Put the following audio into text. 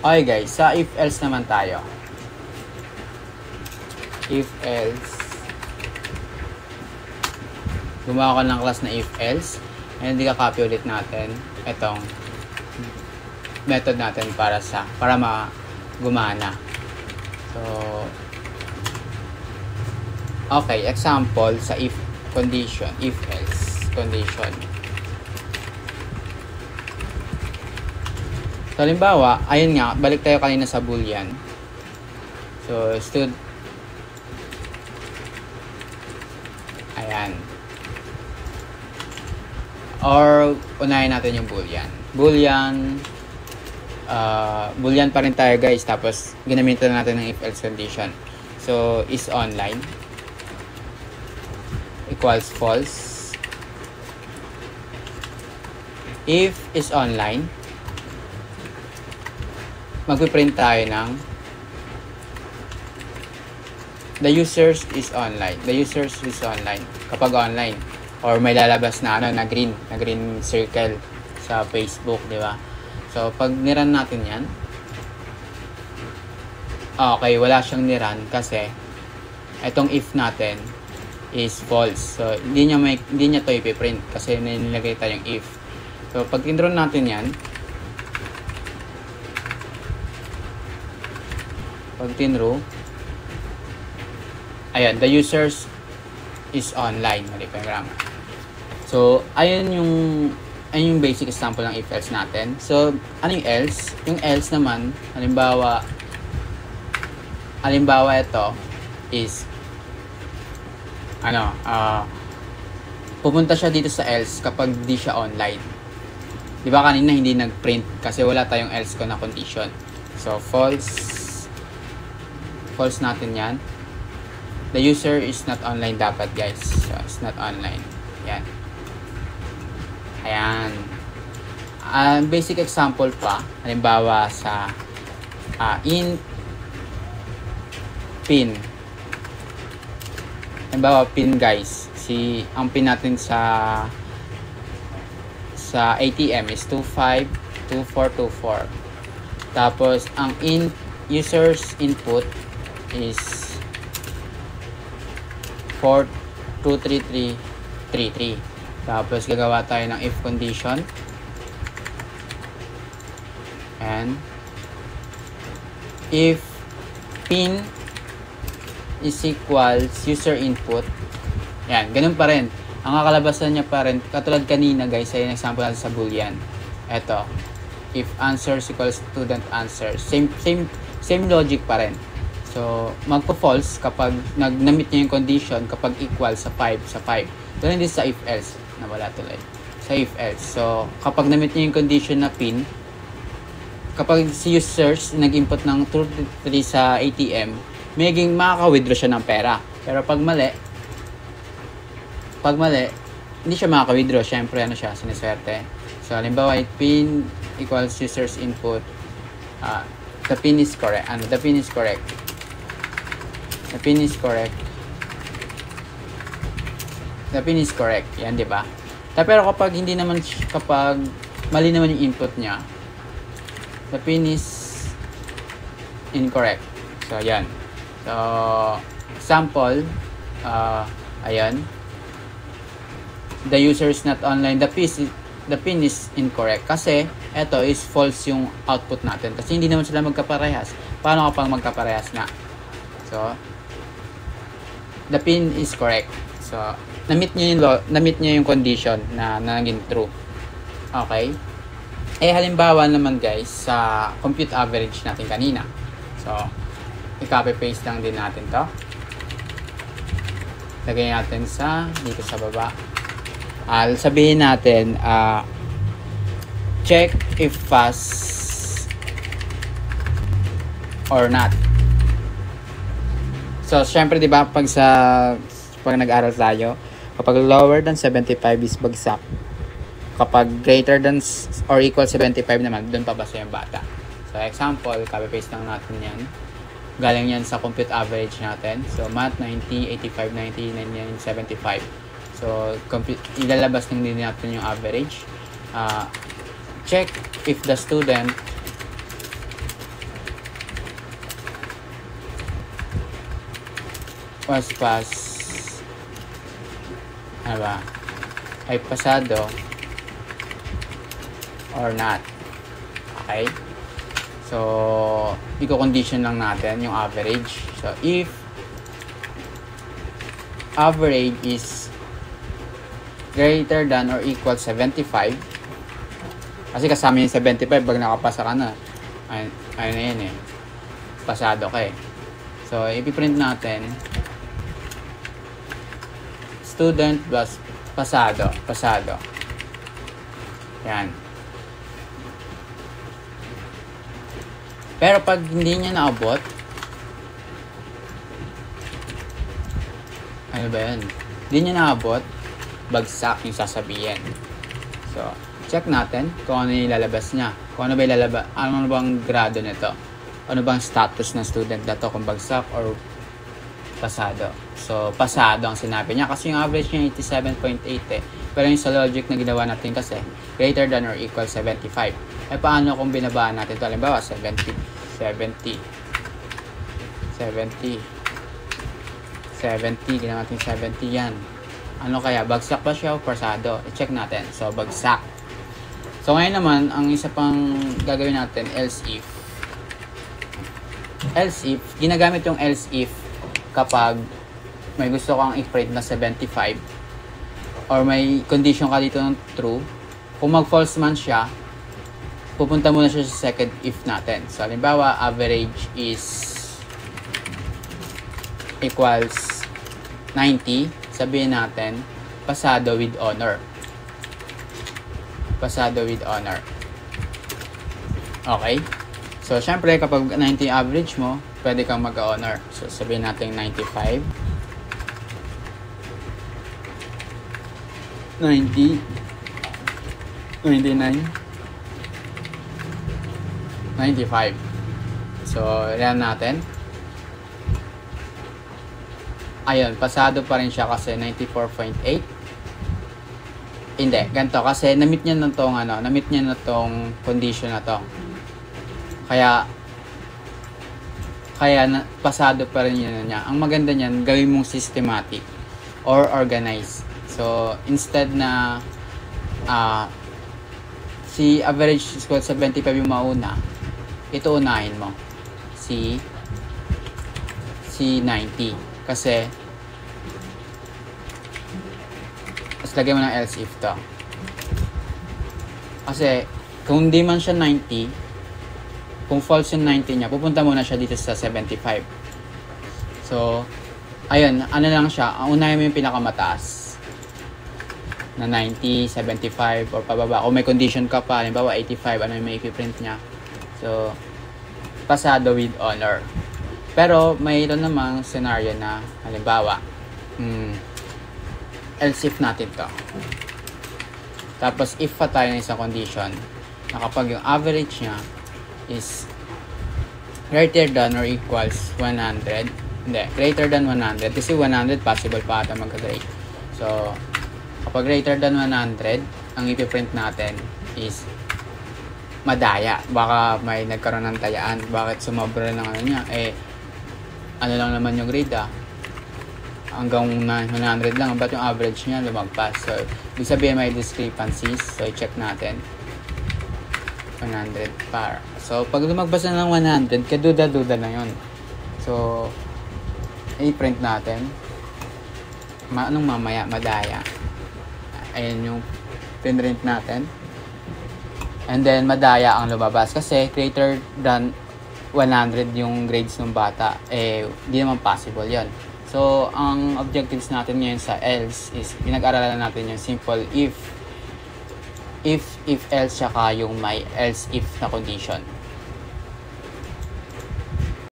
Okay guys, sa if else naman tayo. If else. Gumawa ko ng class na if else. And hindi ka-copy ulit natin itong method natin para gumana. So, okay, example sa if condition, if else condition. So, halimbawa, ayun nga, balik tayo kanina sa boolean. So, ayan. Or, unahin natin yung boolean. Boolean pa rin tayo guys, tapos ginamitan natin ng if else condition. So, is online equals false. If is online, magpiprint tayo ng the users is online. The users is online. Kapag online. Or may lalabas na na green circle sa Facebook, di ba? So, pag niran natin yan, okay, wala siyang niran kasi itong if natin is false. So, hindi niya to ipiprint kasi nilagay tayong if. So, pag tinron natin yan, pag tinro, ayan, the users is online. Mali pa yung grammar. So, ayun yung basic example ng if else natin. So, ano yung else? Yung else naman, halimbawa ito is pupunta siya dito sa else kapag di siya online. Di ba kanina hindi nag-print kasi wala tayong else ko na condition. So, false natin yan. The user is not online dapat guys. So, it's not online. Yan. Ayan. Basic example pa. Halimbawa sa in pin. Halimbawa pin guys. Ang pin natin sa ATM is 252424. Tapos ang user's input is 423333. Tapos gagawa tayo ng if condition. And if pin is equals user input. Yan, ganun pa rin. Ang kakalabasan niya pa rin, katulad kanina guys, ay example natin sa boolean. Ito, if answer is equals student answer. Same logic pa rin. So, magpo-false kapag nag-meet niya yung condition kapag equal sa 5 sa 5. Ganun din sa if else. Nawala tuloy. Sa if else. So, kapag na-meet niya yung condition na pin, kapag si users nag-input ng 233 sa ATM, maging makaka-withdraw siya ng pera. Pero pag mali, hindi siya makaka-withdraw. Siyempre, siniswerte. So, halimbawa, pin equals user's input. The pin is correct. The pin is correct. The pin is correct. The pin is correct. Yan, di ba? Pero kapag mali naman yung input niya, the pin is incorrect. So, yan. So, example, ayan. The user is not online. The pin is incorrect. Kasi, ito is false yung output natin. Kasi hindi naman sila magkaparehas. Paano kapag magkaparehas na? So, the pin is correct. So, na-meet niya yung condition na naging true. Okay? Halimbawa naman guys, sa compute average natin kanina. So, i-copy-paste lang din natin to. Lagay natin dito sa baba. Sabihin natin, check if pass or not. So, syempre, di ba, pag nag-aral tayo, kapag lower than 75 is bagsak. Kapag greater than or equal 75 naman, doon pabasa yung bata. So, example, copy-paste lang natin yan. Galing yan sa compute average natin. So, math 90, 85, 90, 99, 75. So, ilalabas din natin yung average. Check if the student was pass, ano ba, ay pasado or not. Okay? So, i-condition lang natin yung average. So, if average is greater than or equal 75, kasi kasama yung 75 pag nakapasa ka na, ano na yun eh, pasado ka eh. So, ipiprint natin student plus pasado. Yan. Pero pag hindi niya naabot, ano ba yan? Hindi niya naabot, bagsak yung sasabihin. So, check natin kung ano yung ilalabas niya. Kung ano ba ilalabas, ano bang grado nito? Ano bang status ng student na to, kung bagsak or pasado. So, pasado ang sinabi niya kasi yung average niya 87.8 eh. Pero yung sa logic na ginawa natin kasi, greater than or equal 75. Eh, paano kung binabaan natin ito? Halimbawa, 70, ginawa natin 70 yan. Ano kaya? Bagsak ba siya o pasado? I-check natin. So, bagsak. So, ngayon naman, ang isa pang gagawin natin, else if. Else if, ginagamit yung else if kapag may gusto kang i-print na 75 or may condition ka dito ng true. Kung mag-false man siya, pupunta muna siya sa second if natin. So, halimbawa, average is equals 90. Sabihin natin, pasado with honor. Pasado with honor. Okay? So, syempre, kapag 90 average mo, pwede kang mag-honor. So, sabihin natin 95. 90. 99. 95. So, yan natin. Ayun, pasado pa rin siya kasi 94.8. Hindi, ganito. Kasi na-meet niya na tong, na-meet niya na tong condition na to. Kaya pasado pa rin yun niya. Ang maganda niyan, gawin mong systematic or organized. So, instead na si average score 75 yung mauna, ito unahin mo. Si 90. Kasi, tapos lagyan mo ng else if to. Kasi, kung hindi man siya 90, kung false yung 90 niya, pupunta muna siya dito sa 75. So, ayun, ano lang siya, unahin mo yung pinakamataas na 90, 75, or pababa. Kung may condition ka pa, halimbawa 85, ano yung may i-print niya. So, pasado with honor. Pero, mayroon namang scenario na, halimbawa, else if natin to. Tapos, if pa tayo ng isang condition, na kapag yung average niya is greater than or equals 100, hindi, greater than 100, kasi 100 possible pa ata magka-grade. So, kapag greater than 100, ang ipiprint natin is madaya. Baka may nagkaroon ng tayaan. Bakit sumobra ng ano niya? Eh, ano lang naman yung grade hanggang 100 lang. Ba't yung average niya lumagpas? So, ibig sabihin may discrepancies. So, i-check natin. 100 par. So, pag lumagpas na ng 100, kaduda-duda na yun. So, i-print natin. Anong mamaya? Madaya. Ayan yung print natin. And then, madaya ang lumabas. Kasi, greater than 100 yung grades ng bata. Eh, di naman possible yan. So, ang objectives natin ngayon sa else is, pinag-aralan natin yung simple if else, tsaka yung may else if na condition.